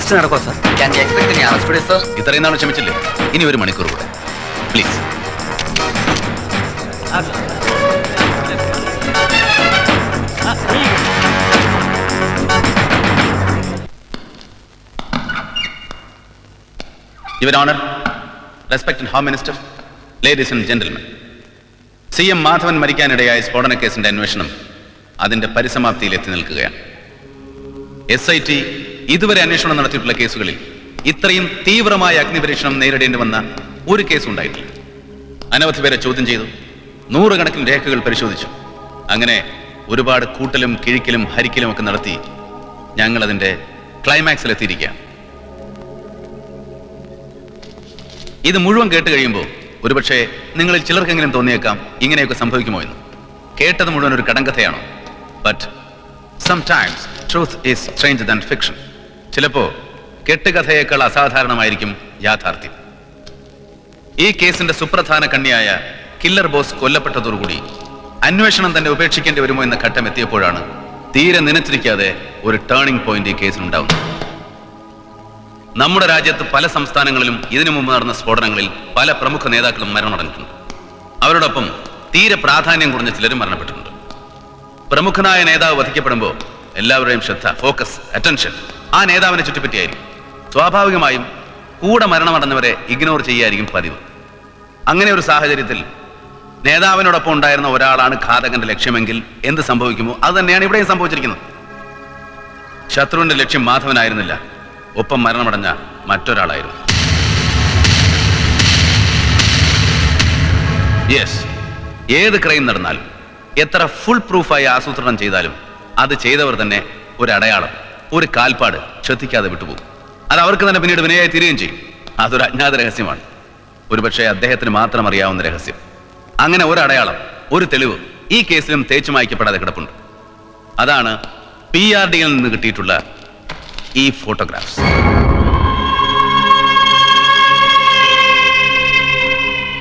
Arrest നടക്കുമോ sir? Can we expect any arrest today, sir? ഇത്രയും നാൾ ക്ഷമിച്ചില്ലേ? ഇനി ഒരു മണിക്കൂർ കൂടെ please. Your Honor, respected Home Minister, ladies and gentlemen, CM Madhavan മരിക്കാനിടയായ സ്ഫോടന കേസിന്റെ അന്വേഷണം അതിന്റെ പരിസമാപ്തിയിൽ എത്തി നിൽക്കുകയാണ്. SIT ഇതുവരെ അന്വേഷണം നടത്തിയിട്ടുള്ള കേസുകളിൽ ഇത്രയും തീവ്രമായ അഗ്നിപരീക്ഷണം നേരിടേണ്ടി വന്ന ഒരു കേസ് ഉണ്ടായിട്ടില്ല. അനവധി പേരെ ചോദ്യം ചെയ്തു, നൂറുകണക്കിന് രേഖകൾ പരിശോധിച്ചു. അങ്ങനെ ഒരുപാട് കൂട്ടലും കിഴിക്കലും ഹരിക്കലും ഒക്കെ നടത്തി ഞങ്ങൾ അതിന്റെ ക്ലൈമാക്സിൽ എത്തിയിരിക്കുകയാണ്. ഇത് മുഴുവൻ കേട്ട് കഴിയുമ്പോൾ ഒരുപക്ഷെ നിങ്ങളിൽ ചിലർക്കെങ്കിലും തോന്നിയേക്കാം ഇങ്ങനെയൊക്കെ സംഭവിക്കുമോ എന്ന്. കേട്ടത് മുഴുവൻ ഒരു കടങ്കഥയാണോ? But sometimes truth is stranger than fiction. ചിലപ്പോ കെട്ടുകഥയേക്കാൾ അസാധാരണമായിരിക്കും യാഥാർത്ഥ്യം. ഈ കേസിന്റെ സുപ്രധാന കണ്ണിയായ കില്ലർ ബോസ് കൊല്ലപ്പെട്ടതോടുകൂടി അന്വേഷണം തന്നെ ഉപേക്ഷിക്കേണ്ടി വരുമോ എന്ന ഘട്ടം എത്തിയപ്പോഴാണ് തീരെ നനച്ചിരിക്കാതെ ഒരു ടേണിംഗ് പോയിന്റ് ഈ കേസിനുണ്ടാവുന്നത്. നമ്മുടെ രാജ്യത്ത് പല സംസ്ഥാനങ്ങളിലും ഇതിനു മുമ്പ് നടന്ന സ്ഫോടനങ്ങളിൽ പല പ്രമുഖ നേതാക്കളും മരണമടഞ്ഞിട്ടുണ്ട്. അവരോടൊപ്പം തീരെ പ്രാധാന്യം കുറഞ്ഞ ചിലരും മരണപ്പെട്ടിട്ടുണ്ട്. പ്രമുഖനായ നേതാവ് വധിക്കപ്പെടുമ്പോൾ എല്ലാവരുടെയും ശ്രദ്ധ, ഫോക്കസ്, അറ്റൻഷൻ ആ നേതാവിനെ ചുറ്റിപ്പറ്റിയായിരിക്കും. സ്വാഭാവികമായും കൂടെ മരണമടഞ്ഞവരെ ഇഗ്നോർ ചെയ്യായിരിക്കും പതിവ്. അങ്ങനെ ഒരു സാഹചര്യത്തിൽ നേതാവിനോടൊപ്പം ഉണ്ടായിരുന്ന ഒരാളാണ് ഘാതകന്റെ ലക്ഷ്യമെങ്കിൽ എന്ത് സംഭവിക്കുമോ അത് തന്നെയാണ് ഇവിടെയും സംഭവിച്ചിരിക്കുന്നത്. ശത്രുവിന്റെ ലക്ഷ്യം മാധവനായിരുന്നില്ല, ഒപ്പം മരണമടഞ്ഞ മറ്റൊരാളായിരുന്നു. യെസ്, ഏത് ക്രൈം നടന്നാലും എത്ര ഫുൾ പ്രൂഫായി ആസൂത്രണം ചെയ്താലും അത് ചെയ്തവർ തന്നെ ഒരു അടയാളം, ഒരു കാൽപ്പാട് ശ്രദ്ധിക്കാതെ വിട്ടുപോകും. അത് അവർക്ക് തന്നെ പിന്നീട് വിനയായി തീരുകയും ചെയ്യും. അതൊരു അജ്ഞാത രഹസ്യമാണ്, ഒരുപക്ഷെ അദ്ദേഹത്തിന് മാത്രം അറിയാവുന്ന രഹസ്യം. അങ്ങനെ ഒരു അടയാളം, ഒരു തെളിവ് ഈ കേസിലും തേച്ചു മായ്ക്കപ്പെടാതെ കിടപ്പുണ്ട്. അതാണ് PRDയിൽ നിന്ന് കിട്ടിയിട്ടുള്ള ഈ ഫോട്ടോഗ്രാഫ്സ്.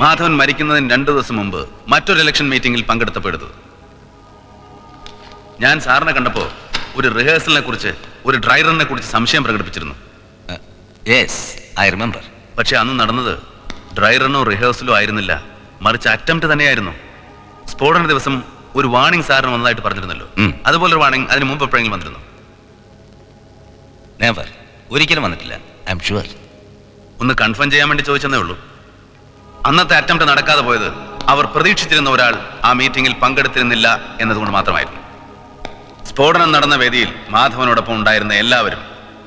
മാധവൻ മരിക്കുന്നതിന് 2 ദിവസം മുമ്പ് മറ്റൊരു ഇലക്ഷൻ മീറ്റിംഗിൽ പങ്കെടുത്തപ്പെടുന്നത്. ഞാൻ സാറിനെ കണ്ടപ്പോൾ ഒരു റിഹേഴ്സലിനെ കുറിച്ച്, ഒരു ഡ്രൈ റണ്ണിനെ കുറിച്ച് സംശയം പ്രകടിപ്പിച്ചിരുന്നു. പക്ഷെ അന്ന് നടന്നത് ഡ്രൈ റണ്ണോ റിഹേഴ്സലോ ആയിരുന്നില്ല, മറിച്ച് അറ്റംപ്റ്റ് തന്നെയായിരുന്നു. സ്ഫോടന ദിവസം ഒരു വാണിംഗ് സാറിന് വന്നതായിട്ട് പറഞ്ഞിരുന്നല്ലോ, അതുപോലൊരു വാണിംഗ് അതിന് മുമ്പ് എപ്പോഴെങ്കിലും വന്നിരുന്നു? ഒരിക്കലും വന്നിട്ടില്ല. I am sure. ഒന്ന് കൺഫേം ചെയ്യാൻ വേണ്ടി ചോദിച്ചെന്നേ ഉള്ളൂ. അന്നത്തെ അറ്റംപ്റ്റ് നടക്കാതെ പോയത് അവർ പ്രതീക്ഷിച്ചിരുന്ന ഒരാൾ ആ മീറ്റിംഗിൽ പങ്കെടുത്തിരുന്നില്ല എന്നതുകൊണ്ട് മാത്രമായിരുന്നു. സ്ഫോടനം നടന്ന വേദിയിൽ മാധവനോടൊപ്പം ഉണ്ടായിരുന്ന എല്ലാവരും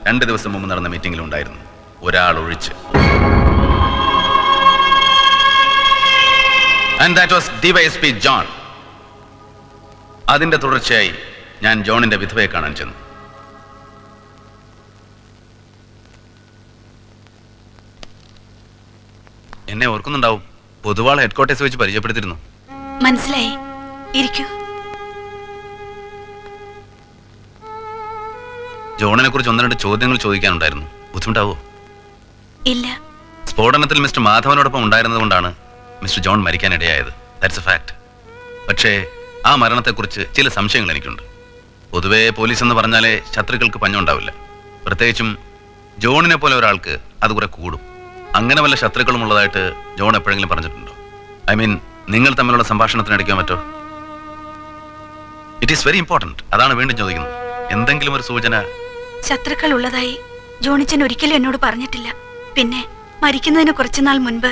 2 ദിവസം മുമ്പ് നടന്ന മീറ്റിംഗിൽ ഉണ്ടായിരുന്നു, ഒരാൾ ഒഴിച്ച്. And that was DYSP John. അതിന്റെ തുടർച്ചയായി ഞാൻ ജോണിന്റെ വിധവയെ കാണാൻ ചെന്നു. എന്നെ ഓർക്കുന്നുണ്ടാവും, പൊതുവാൾ ഹെഡ്ക്വാർട്ടേഴ്സ് വെച്ച് പരിചയപ്പെടുത്തിയിരുന്നു. മനസ്സിലായി, ഇരിക്കൂ. ജോണിനെ കുറിച്ച് 1-2 ചോദ്യങ്ങൾ ചോദിക്കാനുണ്ടായിരുന്നു. ബുദ്ധിമുട്ടാവോ? ഇല്ല. സ്ഫോടനത്തിൽ മിസ്റ്റർ മാധവനോടൊപ്പം ഉണ്ടായിരുന്നത് കൊണ്ടാണ് മിസ്റ്റർ ജോൺ മരിക്കാനിടയായത്. That's a fact. പക്ഷേ ആ മരണത്തെക്കുറിച്ച് ചില സംശയങ്ങൾ എനിക്കുണ്ട്. പൊതുവേ പോലീസ് എന്ന് പറഞ്ഞാലേ ശത്രുക്കൾക്ക് പഞ്ഞുണ്ടാവില്ല. പ്രത്യേകിച്ചും ജോണിനെ പോലെ ഒരാൾക്ക് അത് കുറെ കൂടും. അങ്ങനെ വല്ല ശത്രുക്കളും ഉള്ളതായിട്ട് ജോൺ എപ്പോഴെങ്കിലും പറഞ്ഞിട്ടുണ്ടോ? ഐ മീൻ, നിങ്ങൾ തമ്മിലുള്ള സംഭാഷണത്തിനിടയ്ക്കോ മറ്റോ? It is very important. അതാണ് വീണ്ടും ചോദിക്കുന്നത്. എന്തെങ്കിലും ഒരു സൂചന? ശത്രുക്കൾ ഉള്ളതായി ജോണിച്ചൻ ഒരിക്കലും എന്നോട് പറഞ്ഞിട്ടില്ല. പിന്നെ മരിക്കുന്നതിന് കുറച്ചുനാൾ മുൻപ്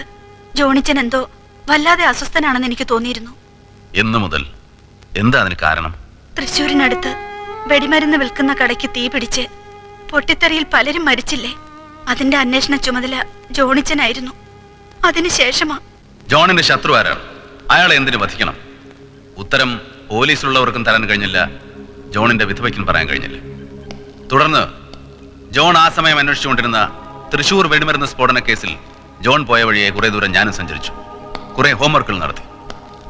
ജോണിച്ചൻ എന്തോ വല്ലാതെ അസ്വസ്ഥനാണെന്ന് എനിക്ക് തോന്നിയിരുന്നു. എന്നു മുതൽ? എന്താ അതിന് കാരണം? തൃശ്ശൂരിനടുത്ത് വെടിമരുന്ന് വിൽക്കുന്ന കടയ്ക്ക് തീ പിടിച്ച് പൊട്ടിത്തെറിയിൽ പലരും മരിച്ചില്ലേ? അതിന്റെ അന്വേഷണ ചുമതല ജോണിച്ചനായിരുന്നു. അതിനുശേഷമാ. ജോണിന്റെ ശത്രു ആരാണ്? അയാളെ എന്തിനു വധിക്കണം? ഉത്തരം പോലീസിലുള്ളവർക്കും തരാൻ കഴിഞ്ഞില്ല, ജോണിന്റെ വിധവയ്ക്കും പറയാൻ കഴിഞ്ഞില്ല. തുടർന്ന് ജോൺ ആ സമയം അന്വേഷിച്ചുകൊണ്ടിരുന്ന തൃശൂർ വെടിമരുന്ന് സ്ഫോടന കേസിൽ ജോൺ പോയ വഴിയെ കുറെ ദൂരം ഞാനും സഞ്ചരിച്ചു, കുറെ ഹോംവർക്കുകൾ നടത്തി.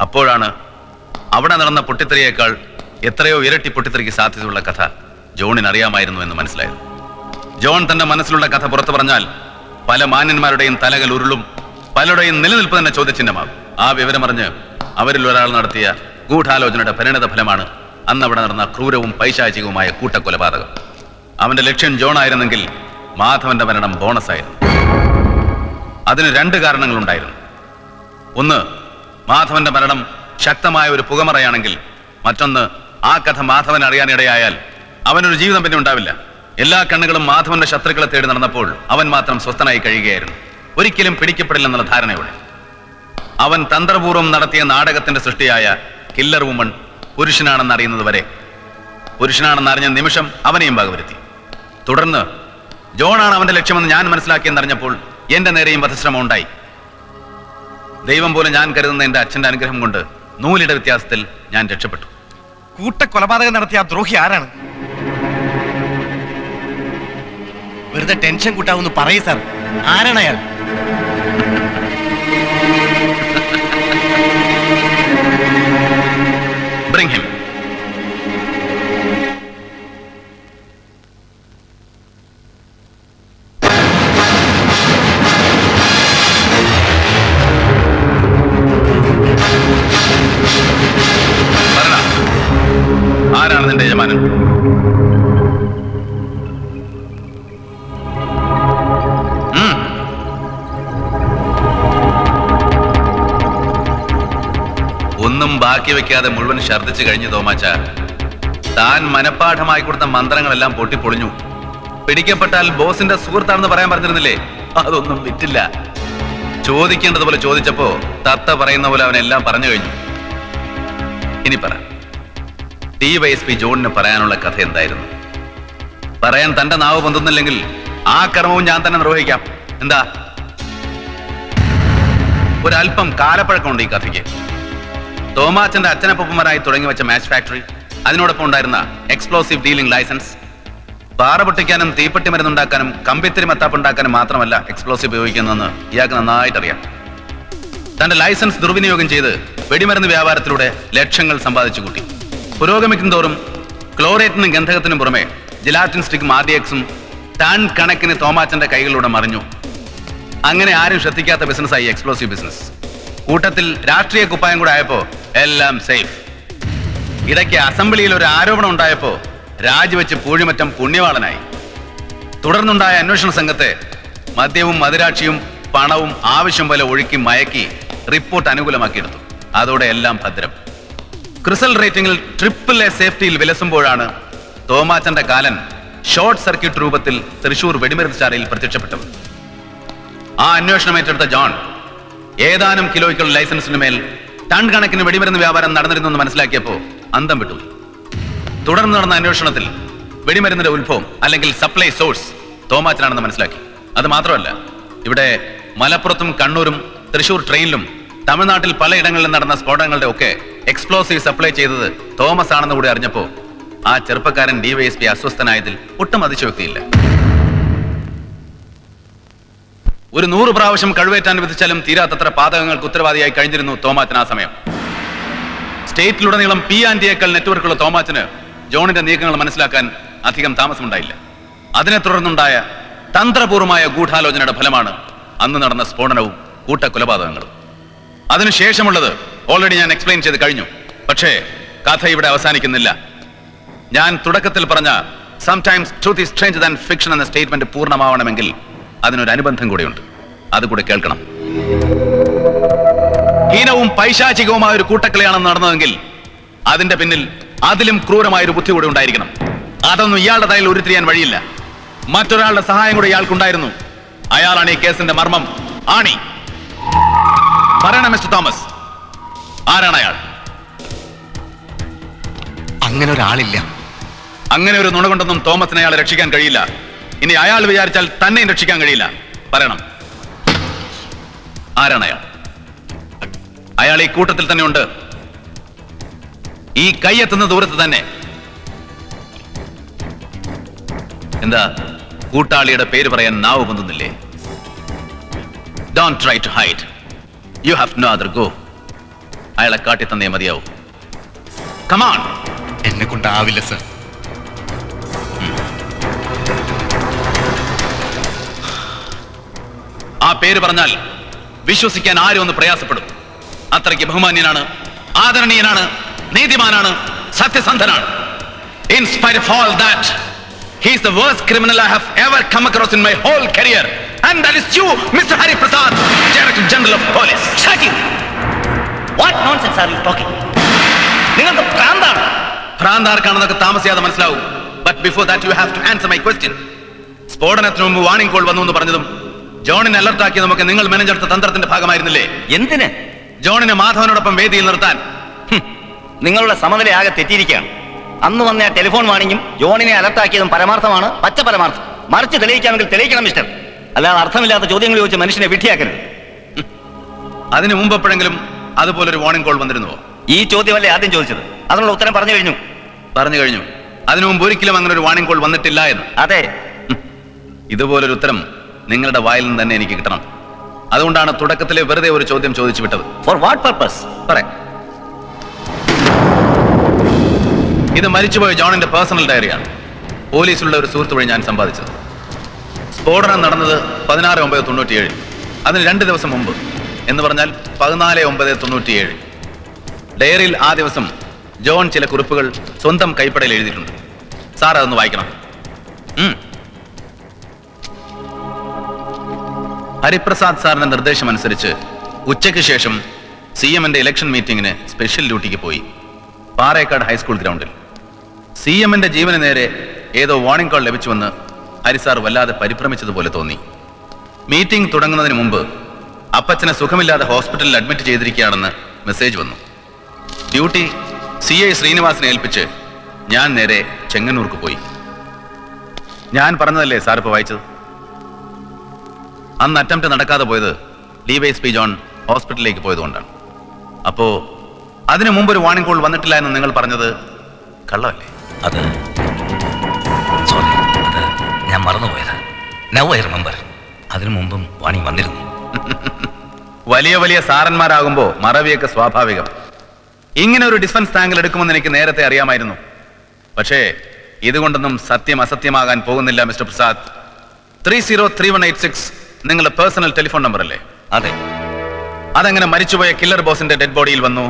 അപ്പോഴാണ് അവിടെ നടന്ന പൊട്ടിത്തെറിയേക്കാൾ എത്രയോ ഇരട്ടി പൊട്ടിത്തെറിക്ക് സാധ്യതയുള്ള കഥ ജോണിന് അറിയാമായിരുന്നു എന്ന് മനസ്സിലായത്. ജോൺ തന്റെ മനസ്സിലുള്ള കഥ പുറത്തു പറഞ്ഞാൽ പല മാന്യന്മാരുടെയും തലകൾ ഉരുളും, പലരുടെയും നിലനിൽപ്പ് തന്നെ ചോദ്യചിഹ്നമാകും. ആ വിവരമറിഞ്ഞ് അവരിൽ ഒരാൾ നടത്തിയ ഗൂഢാലോചനയുടെ പരിണത ഫലമാണ് അന്ന് അവിടെ നടന്ന ക്രൂരവും പൈശാചികവുമായ കൂട്ടക്കൊലപാതകം. അവന്റെ ലക്ഷ്യം ജോൺ ആയിരുന്നെങ്കിൽ മാധവന്റെ മരണം ബോണസായിരുന്നു. അതിന് 2 കാരണങ്ങളുണ്ടായിരുന്നു. ഒന്ന്, മാധവന്റെ മരണം ശക്തമായ ഒരു പുകമറയാണെങ്കിൽ, മറ്റൊന്ന്, ആ കഥ മാധവൻ അറിയാനിടയായാൽ അവനൊരു ജീവിതം പിന്നെ ഉണ്ടാവില്ല. എല്ലാ കണ്ണുകളും മാധവന്റെ ശത്രുക്കളെ തേടി നടന്നപ്പോൾ അവൻ മാത്രം സ്വസ്ഥനായി കഴിയുകയായിരുന്നു, ഒരിക്കലും പിടിക്കപ്പെടില്ലെന്നുള്ള ധാരണയോടെ. അവൻ തന്ത്രപൂർവ്വം നടത്തിയ നാടകത്തിന്റെ സൃഷ്ടിയായ കില്ലർ വുമൺ പുരുഷനാണെന്ന് അറിയുന്നത് വരെ, പുരുഷനാണെന്ന് അറിഞ്ഞ നിമിഷം അവനെയും വകവരുത്തി. തുടർന്ന് ജോണാണ് അവന്റെ ലക്ഷ്യമെന്ന് ഞാൻ മനസ്സിലാക്കിയെന്നറിഞ്ഞപ്പോൾ എന്റെ നേരെയും വധശ്രമം ഉണ്ടായി. ദൈവം പോലെ ഞാൻ കരുതുന്ന എന്റെ അച്ഛന്റെ അനുഗ്രഹം കൊണ്ട് നൂലിട വ്യത്യാസത്തിൽ ഞാൻ രക്ഷപ്പെട്ടു. കൂട്ടക്കൊലപാതകം നടത്തിയ ആ ദ്രോഹി ആരാണ്? വെറുതെ ടെൻഷൻ കൂട്ടാവുന്ന പറയൂ സാർ, ആരാണ് അയാൾ? Bring him. ആരാണ് നിന്റെ യജമാനൻ? ഒന്നും ബാക്കി വെക്കാതെ മുഴുവൻ ഛർദ്ദിച്ചു കഴിഞ്ഞു തോമാച്ച. താൻ മനഃപാഠമായി കൊടുത്ത മന്ത്രങ്ങളെല്ലാം പൊട്ടിപ്പൊളിഞ്ഞു. പിടിക്കപ്പെട്ടാൽ ബോസിന്റെ സുഹൃത്താണെന്ന് പറയാൻ പറഞ്ഞിരുന്നില്ലേ? അതൊന്നും വിറ്റില്ല. ചോദിക്കേണ്ടതുപോലെ ചോദിച്ചപ്പോ തത്ത പറയുന്ന പോലെ അവനെല്ലാം പറഞ്ഞു കഴിഞ്ഞു. ഇനി പറ, DYSP ജോണിന് പറയാനുള്ള കഥ എന്തായിരുന്നു? പറയാൻ തന്റെ നാവ് പൊന്തുന്നില്ലെങ്കിൽ ആ കർമ്മവും ഞാൻ തന്നെ നിർവഹിക്കാം. എന്താ? ഒരല്പം കാലപ്പഴക്കമുണ്ട് ഈ കഥയ്ക്ക്. തോമാച്ചന്റെ അച്ഛനപ്പന്മാരായി തുടങ്ങി വെച്ച മാച്ച് ഫാക്ടറി, അതിനോടൊപ്പം ഉണ്ടായിരുന്ന എക്സ്പ്ലോസീവ് ഡീലിംഗ് ലൈസൻസ്, പാറ പൊട്ടിക്കാനും തീപ്പെട്ടി മരുന്നുണ്ടാക്കാനും കമ്പിത്തിരി മത്താപ്പുണ്ടാക്കാനും മാത്രമല്ല എക്സ്പ്ലോസീവ് ഉപയോഗിക്കുന്നതെന്ന് ഇയാൾക്ക് നന്നായിട്ടറിയാം. തന്റെ ലൈസൻസ് ദുർവിനിയോഗം ചെയ്ത് വെടിമരുന്ന് വ്യാപാരത്തിലൂടെ ലക്ഷങ്ങൾ സമ്പാദിച്ചു കൂട്ടി. പുരോഗമിക്കും തോറും ക്ലോറേറ്റിനും ഗന്ധകത്തിനും പുറമെ ജിലാറ്റിൻ സ്റ്റിക്കും RDXും ടൺ കണക്കിന് തോമാച്ചന്റെ കൈകളിലൂടെ മറിഞ്ഞു. അങ്ങനെ ആരും ശ്രദ്ധിക്കാത്ത ബിസിനസ്സായി എക്സ്പ്ലോസീവ് ബിസിനസ്. കൂട്ടത്തിൽ രാഷ്ട്രീയ കുപ്പായം കൂടെ ആയപ്പോ എല്ലാം സേഫ്. ഇടയ്ക്ക് അസംബ്ലിയിൽ ഒരു ആരോപണം ഉണ്ടായപ്പോ രാജിവെച്ച് പൂഴിമറ്റം പുണ്യവാളനായി. തുടർന്നുണ്ടായ അന്വേഷണ സംഘത്തെ മദ്യവും മദിരാക്ഷിയും പണവും ആവശ്യം പോലെ ഒഴുക്കി മയക്കി റിപ്പോർട്ട് അനുകൂലമാക്കിയെടുത്തു. അതോടെ എല്ലാം ഭദ്രം. ക്രിസൽ റേറ്റിംഗിൽ AAA സേഫ്റ്റിയിൽ വിലസുമ്പോഴാണ് തോമാച്ചന്റെ കാലൻ ഷോർട്ട് സർക്യൂട്ട് രൂപത്തിൽ തൃശൂർ വെടിമരുന്ന് ശാലയിൽ പ്രത്യക്ഷപ്പെട്ടത്. ആ അന്വേഷണം ഏറ്റെടുത്ത ജോൺ ഏതാനും കിലോയ്ക്കുള്ള ലൈസൻസിന് മേൽ ടൺ കണക്കിന് വെടിമരുന്ന് വ്യാപാരം നടന്നിരുന്നു എന്ന് മനസ്സിലാക്കിയപ്പോ അന്തം വിട്ടുപോയി. തുടർന്ന് നടന്ന അന്വേഷണത്തിൽ വെടിമരുന്നിന്റെ ഉത്ഭവം അല്ലെങ്കിൽ സപ്ലൈ സോഴ്സ് തോമാച്ചനാണെന്ന് മനസ്സിലാക്കി. അത് മാത്രമല്ല, ഇവിടെ മലപ്പുറത്തും കണ്ണൂരും തൃശൂർ ട്രെയിനിലും തമിഴ്നാട്ടിൽ പലയിടങ്ങളിലും നടന്ന സ്ഫോടനങ്ങളുടെ ഒക്കെ എക്സ്പ്ലോസീവ് സപ്ലൈ ചെയ്തത് തോമസ് ആണെന്ന് കൂടി അറിഞ്ഞപ്പോ ആ ചെറുപ്പക്കാരൻ DYSP അസ്വസ്ഥനായതിൽ ഒട്ടും അതിശയോക്തിയില്ല. ഒരു 100 പ്രാവശ്യം കഴിവേറ്റാൻ വിധിച്ചാലും തീരാത്തത്ര പാതകങ്ങൾക്ക് ഉത്തരവാദിയായി കഴിഞ്ഞിരുന്നു തോമാച്ചൻ ആ സമയം. സ്റ്റേറ്റിലുടനീളം P&L നെറ്റ്വർക്കുള്ള തോമാച്ചന് ജോണിന്റെ നീക്കങ്ങൾ മനസ്സിലാക്കാൻ അധികം താമസമുണ്ടായില്ല. അതിനെ തുടർന്നുണ്ടായ തന്ത്രപൂർവമായ ഗൂഢാലോചനയുടെ ഫലമാണ് അന്ന് നടന്ന സ്ഫോടനവും കൂട്ടക്കൊലപാതകങ്ങളും. അതിനുശേഷമുള്ളത് ഓൾറെഡി ഞാൻ എക്സ്പ്ലെയിൻ ചെയ്ത് കഴിഞ്ഞു. പക്ഷേ കഥ ഇവിടെ അവസാനിക്കുന്നില്ല. ഞാൻ തുടക്കത്തിൽ പറഞ്ഞ sometimes truth is stranger than fiction എന്ന സ്റ്റേറ്റ്മെന്റ് പൂർണ്ണമാവണമെങ്കിൽ അതിനൊരു അനുബന്ധം കൂടെയുണ്ട്. അതുകൂടെ കേൾക്കണം. ഹീനവും പൈശാചികവുമായ ഒരു കൂട്ടക്കളിയാണെന്ന് നടന്നതെങ്കിൽ അതിന്റെ പിന്നിൽ അതിലും ക്രൂരമായ ഒരു ബുദ്ധി കൂടെ ഉണ്ടായിരിക്കണം. അതൊന്നും ഇയാളുടെ തലയിൽ ഉരുത്തിരിയാൻ വഴിയില്ല. മറ്റൊരാളുടെ സഹായം കൂടെ ഇയാൾക്കുണ്ടായിരുന്നു. അയാളാണ് ഈ കേസിന്റെ മർമ്മം, ആണി. പറയണം മിസ്റ്റർ തോമസ്, ആരാണ് അയാൾ? അങ്ങനെ ഒരാളില്ല. അങ്ങനെ ഒരു നുണ കൊണ്ടൊന്നും തോമസിനെ അയാളെ രക്ഷിക്കാൻ കഴിയില്ല. ഇനി അയാൾ വിചാരിച്ചാൽ തന്നെയും രക്ഷിക്കാൻ കഴിയില്ല. പറയണം, ആരാണ് അയാൾ? അയാൾ ഈ കൂട്ടത്തിൽ തന്നെ ഉണ്ട്, ഈ കൈയെത്തുന്ന ദൂരത്ത് തന്നെ. എന്താ കൂട്ടാളിയുടെ പേര് പറയാൻ നാവ് പൊന്തുന്നില്ലേ? Don't try to hide. You have no other go. അയാളെ കാട്ടി തന്നേ മതിയാവും. Come on. എന്നെ കൊണ്ടാവില്ല സർ. ആ പേര് പറഞ്ഞാൽ വിശ്വസിക്കാൻ ആരും ഒന്ന് പ്രയാസപ്പെടും. അത്രയ്ക്ക് ബഹുമാന്യനാണ്, ആദരണീയനാണ്, നീതിമാനാണ്, സത്യസന്ധനാണ്. In spite of all that, He is the worst criminal I have ever come across in my whole career. And that is you, Mr. Hari Prasad, Director General of Police. Shut you! What nonsense are you talking? നിങ്ങൾക്ക് ഭ്രാന്താണ്. ഭ്രാന്താർക്കാണെന്നൊക്കെ താമസിയാതെ മനസ്സിലാവും. But before that you have to answer my question. സ്ഫോടനത്തിന് മുമ്പ് warning call വന്നു എന്ന് പറഞ്ഞതും ജോണിനെ അലർട്ടാക്കിയതുമൊക്കെ നിങ്ങൾ മെനഞ്ഞെടുത്ത തന്ത്രത്തിന്റെ ഭാഗമായിരുന്നില്ലേ? എന്തിന്? ജോണിനെ മാധവനോടൊപ്പം വേദിയിൽ നിർത്താൻ. നിങ്ങളുടെ സമനിലയാകെ തെറ്റിയിരിക്കുകയാണ്. അന്ന് വന്ന ആ ടെലിഫോൺ വാണിംഗും ജോണിനെ അലർട്ടാക്കിയതും പരമാർത്ഥമാണ്, പച്ച പരമാർത്ഥം. മറിച്ച് തെളിയിക്കാമെങ്കിൽ തെളിയിക്കണം മിസ്റ്റർ. അല്ലാതെ അർത്ഥമില്ലാത്ത ചോദ്യങ്ങൾ ചോദിച്ച് മനുഷ്യനെ വിഡ്ഢിയാക്കരുത്. അതിനു മുമ്പ് എപ്പോഴെങ്കിലും അതുപോലൊരു വാണിംഗ് കോൾ വന്നിരുന്നുവോ? ഈ ചോദ്യമല്ലേ ആദ്യം ചോദിച്ചത്? അതിനുള്ള ഉത്തരം പറഞ്ഞു കഴിഞ്ഞു. പറഞ്ഞു കഴിഞ്ഞു. അതിനു മുമ്പ് ഒരിക്കലും അങ്ങനെ ഒരു വാണിംഗ് കോൾ വന്നിട്ടില്ല എന്ന്. അതെ. ഇതുപോലൊരു ഉത്തരം നിങ്ങളുടെ വായിൽ നിന്ന് തന്നെ എനിക്ക് കിട്ടണം. അതുകൊണ്ടാണ് തുടക്കത്തിലെ വെറുതെ ഒരു ചോദ്യം ചോദിച്ചു വിട്ടത്. For what purpose? പറയാം. ഇത് മരിച്ചുപോയ ജോണിന്റെ പേഴ്സണൽ ഡയറിയാണ്. പോലീസിലുള്ള ഒരു സുഹൃത്ത് വഴി ഞാൻ സമ്പാദിച്ചത്. സ്ഫോടനം നടന്നത് 16/9/97. അതിന് 2 ദിവസം മുമ്പ്, എന്ന് പറഞ്ഞാൽ 14/9/97. ഡയറിയിൽ ആ ദിവസം ജോൺ ചില കുറിപ്പുകൾ സ്വന്തം കൈപ്പടയിൽ എഴുതിയിട്ടുണ്ട്. സാർ അതൊന്ന് വായിക്കണം. ഹരിപ്രസാദ് സാറിന്റെ നിർദ്ദേശമനുസരിച്ച് ഉച്ചയ്ക്ക് ശേഷം CMന്റെ ഇലക്ഷൻ മീറ്റിംഗിന് സ്പെഷ്യൽ ഡ്യൂട്ടിക്ക് പോയി. പാറേക്കാട് ഹൈസ്കൂൾ ഗ്രൗണ്ടിൽ CMന്റെ ജീവന് നേരെ ഏതോ വാർണിംഗ് കോൾ ലഭിച്ചുവെന്ന് ഹരിസാർ വല്ലാതെ പരിഭ്രമിച്ചതുപോലെ തോന്നി. മീറ്റിംഗ് തുടങ്ങുന്നതിന് മുമ്പ് അപ്പച്ചനെ സുഖമില്ലാതെ ഹോസ്പിറ്റലിൽ അഡ്മിറ്റ് ചെയ്തിരിക്കുകയാണെന്ന് മെസ്സേജ് വന്നു. ഡ്യൂട്ടി CI ശ്രീനിവാസിനെ ഏൽപ്പിച്ച് ഞാൻ നേരെ ചെങ്ങന്നൂർക്ക് പോയി. ഞാൻ പറഞ്ഞതല്ലേ സാർ ഇപ്പോൾ വായിച്ചത്? അന്ന് അറ്റംപ്റ്റ് നടക്കാതെ പോയത് DYSP ജോൺ ഹോസ്പിറ്റലിലേക്ക് പോയതുകൊണ്ടാണ്. അപ്പോ അതിനു മുമ്പ് ഒരു വാർണിംഗ് കോൾ വന്നിട്ടില്ല എന്ന് നിങ്ങൾ പറഞ്ഞത് കള്ളമല്ലേ? അത് സോറി, അത് ഞാൻ മറന്നുപോയത്. Now I remember. അതിനു മുമ്പും വാണിംഗ് വന്നിരുന്നു. വലിയ വലിയ സാറന്മാരാകുമ്പോ മറവിയൊക്കെ സ്വാഭാവികം. ഇങ്ങനെ ഒരു ഡിഫൻസ് താങ്കൾ എടുക്കുമെന്ന് എനിക്ക് നേരത്തെ അറിയാമായിരുന്നു. പക്ഷേ ഇതുകൊണ്ടൊന്നും സത്യം അസത്യമാകാൻ പോകുന്നില്ല മിസ്റ്റർ പ്രസാദ്. 303186 നിങ്ങളുടെ പേഴ്സണൽ ടെലിഫോൺ നമ്പർ അല്ലേ? അതെ. അതെങ്ങനെ മരിച്ചുപോയ കില്ലർ ബോസിന്റെ ഡെഡ് ബോഡിയിൽ വന്നു?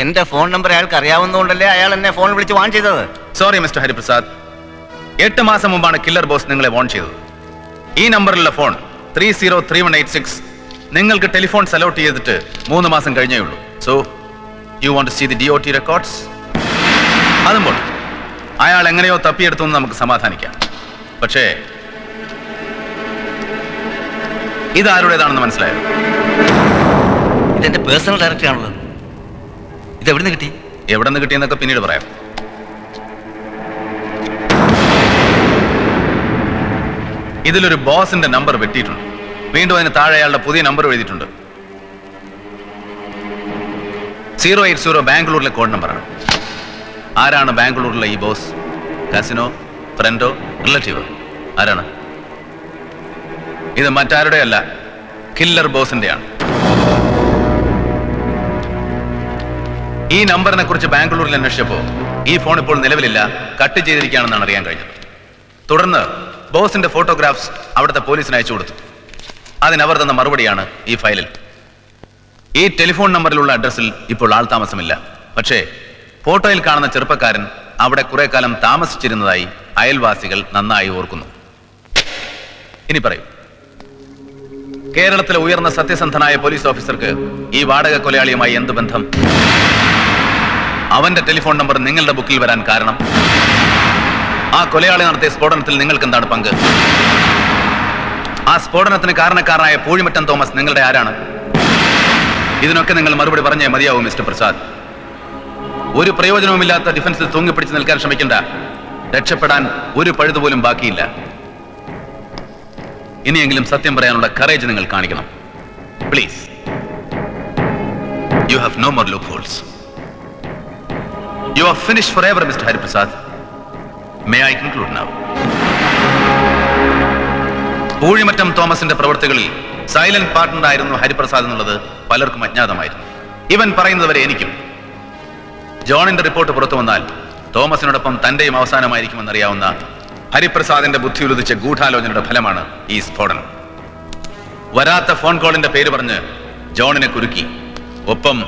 എന്റെ ഫോൺ നമ്പർ അയാൾക്ക് അറിയാവുന്നതുകൊണ്ടല്ലേ അയാൾ എന്നെ ഫോണിൽ വിളിച്ച് വാൺ ചെയ്തത്. സോറി മിസ്റ്റർ ഹരിപ്രസാദ്, 8 മാസം മുമ്പാണ് കില്ലർ ബോസ് നിങ്ങളെ വാൺ ചെയ്തത്. ഈ നമ്പറിലുള്ള ഫോൺ 303186 നിങ്ങൾക്ക് ടെലിഫോൺ അലോട്ട് ചെയ്തിട്ട് 3 മാസം കഴിഞ്ഞേ ഉള്ളൂ. So you want to see the DOT records? അതുമ്പോൾ അയാൾ എങ്ങനെയോ തപ്പിയെടുത്തു എന്ന് നമുക്ക് സമാധാനിക്കാം. പക്ഷേ ഇതാരുടേതാണെന്ന് മനസ്സിലായോ? ഇതെന്റെ പേഴ്സണൽ ഡയറക്ടറി ആണല്ലോ. ഇത് എവിടെ നിന്ന് കിട്ടി? എവിടെ നിന്ന് കിട്ടിയെന്നൊക്കെ പിന്നീട് പറയാം. ഇതിലൊരു ബോസിന്റെ നമ്പർ വെട്ടിയിട്ടുണ്ട്. വീണ്ടും അതിന് താഴെ അയാളുടെ പുതിയ നമ്പർ എഴുതിയിട്ടുണ്ട്. 080 ബാംഗ്ലൂരിലെ കോഡ് നമ്പറാണ്. ആരാണ് ബാംഗ്ലൂരിലെ ഈ ബോസ്? Casino, ഫ്രണ്ടോ, relative? ആരാണ്? ഇത് മറ്റാരുടെ അല്ല, കില്ലർ ബോസിന്റെയാണ്. ഈ നമ്പറിനെ കുറിച്ച് ബാംഗ്ലൂരിൽ അന്വേഷിച്ചപ്പോ ഈ ഫോൺ ഇപ്പോൾ നിലവിലില്ല, കട്ട് ചെയ്തിരിക്കുകയാണെന്നാണ് അറിയാൻ കഴിഞ്ഞത്. തുടർന്ന് ബോസിന്റെ ഫോട്ടോഗ്രാഫ്സ് അവിടുത്തെ പോലീസിന് അയച്ചു കൊടുത്തു. അതിനവർ തന്ന മറുപടിയാണ് ഈ ഫയലിൽ. ഈ ടെലിഫോൺ നമ്പറിലുള്ള അഡ്രസ്സിൽ ഇപ്പോൾ ആൾ താമസമില്ല. പക്ഷേ ഫോട്ടോയിൽ കാണുന്ന ചെറുപ്പക്കാരൻ അവിടെ കുറെ കാലം താമസിച്ചിരുന്നതായി അയൽവാസികൾ നന്നായി ഓർക്കുന്നു. ഇനി പറയൂ, കേരളത്തിലെ ഉയർന്ന സത്യസന്ധനായ പോലീസ് ഓഫീസർക്ക് ഈ വാടക കൊലയാളിയുമായി എന്ത് ബന്ധം? അവന്റെ ടെലിഫോൺ നമ്പർ നിങ്ങളുടെ ബുക്കിൽ വരാൻ കാരണം? ആ കൊലയാളി നടത്തിയ സ്ഫോടനത്തിൽ നിങ്ങൾക്ക് എന്താണ് പങ്ക്? ആ സ്ഫോടനത്തിന് കാരണക്കാരനായ പൂഴിമറ്റം തോമസ് നിങ്ങളുടെ ആരാണ്? ഇതിനൊക്കെ നിങ്ങൾ മറുപടി പറഞ്ഞേ മതിയാവും മിസ്റ്റർ പ്രസാദ്. ഒരു പ്രയോജനവുമില്ലാത്ത ഡിഫൻസിൽ തൂങ്ങിപ്പിടിച്ച് നിൽക്കാൻ ശ്രമിക്കണ്ട. രക്ഷപ്പെടാൻ ഒരു പഴുതുപോലും ബാക്കിയില്ല. ഇനിയെങ്കിലും സത്യം പറയാനുള്ള കറേജ് നിങ്ങൾ കാണിക്കണം. Please, you have no more loopholes. You are finished for ever mister Hariprasad. May I conclude now? Poozhimattam തോമസിന്റെ പ്രവൃത്തികളിൽ സൈലന്റ് പാർട്ട്ണർ ആയിരുന്നു ഹരിപ്രസാദ് എന്നുള്ളത് പലർക്കും അജ്ഞാതമായിരുന്നു. ഇവൻ പറയുന്നതുവരെ എനിക്കും. ജോണിന്റെ റിപ്പോർട്ട് പുറത്തു വന്നാൽ തോമസിനോടൊപ്പം തന്റെയും അവസാനമായിരിക്കുമെന്നറിയാവുന്ന ഹരിപ്രസാദിന്റെ ബുദ്ധിയിൽ ഉദിച്ച ഗൂഢാലോചനയുടെ ഫലമാണ് ഈ സ്ഫോടനം. വരാത്ത ഫോൺ കോളിന്റെ പേര് പറഞ്ഞ് ജോണിനെ കുരുക്കി. ഒപ്പം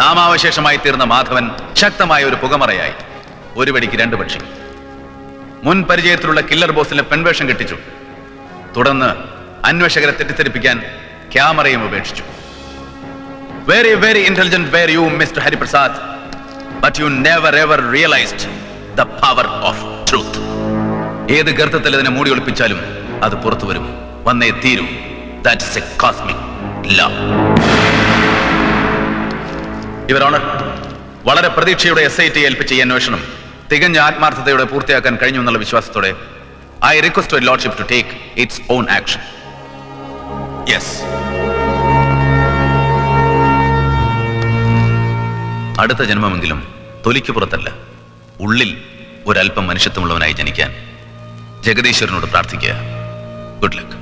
നാമാവശേഷമായി തീർന്ന മാധവൻ ശക്തമായ ഒരു പുകമറയായി. ഒരു വെടിക്ക് 2 പക്ഷി. മുൻ പരിചയത്തിലുള്ള കില്ലർ ബോസിനെ പെൺവേഷം കെട്ടിച്ചു. തുടർന്ന് അന്വേഷകരെ തെറ്റിദ്ധരിപ്പിക്കാൻ ക്യാമറയും ഉപേക്ഷിച്ചു. Very very intelligent were you mister Hariprasad, but you never ever realised the power of truth. ഏത് ഗർത്തത്തിൽ അതിനെ മൂടി ഒളിപ്പിച്ചാലും അത് പുറത്തു വരും, വന്നേ തീരൂ. That is a cosmic law. Your honour, വളരെ പ്രതീക്ഷയുടെ SIT ഏൽപ്പിച്ച ഈ അന്വേഷണം തികഞ്ഞ ആത്മാർത്ഥതയോടെ പൂർത്തിയാക്കാൻ കഴിഞ്ഞു എന്നുള്ള വിശ്വാസത്തോടെ I request your lordship to take its own action. Yes. അടുത്ത ജന്മമെങ്കിലും തൊലിക്ക് പുറത്തല്ല, ഉള്ളിൽ ഒരല്പം മനുഷ്യത്വമുള്ളവനായി ജനിക്കാൻ ജഗദീശ്വരനോട് പ്രാർത്ഥിക്കുക. Good luck.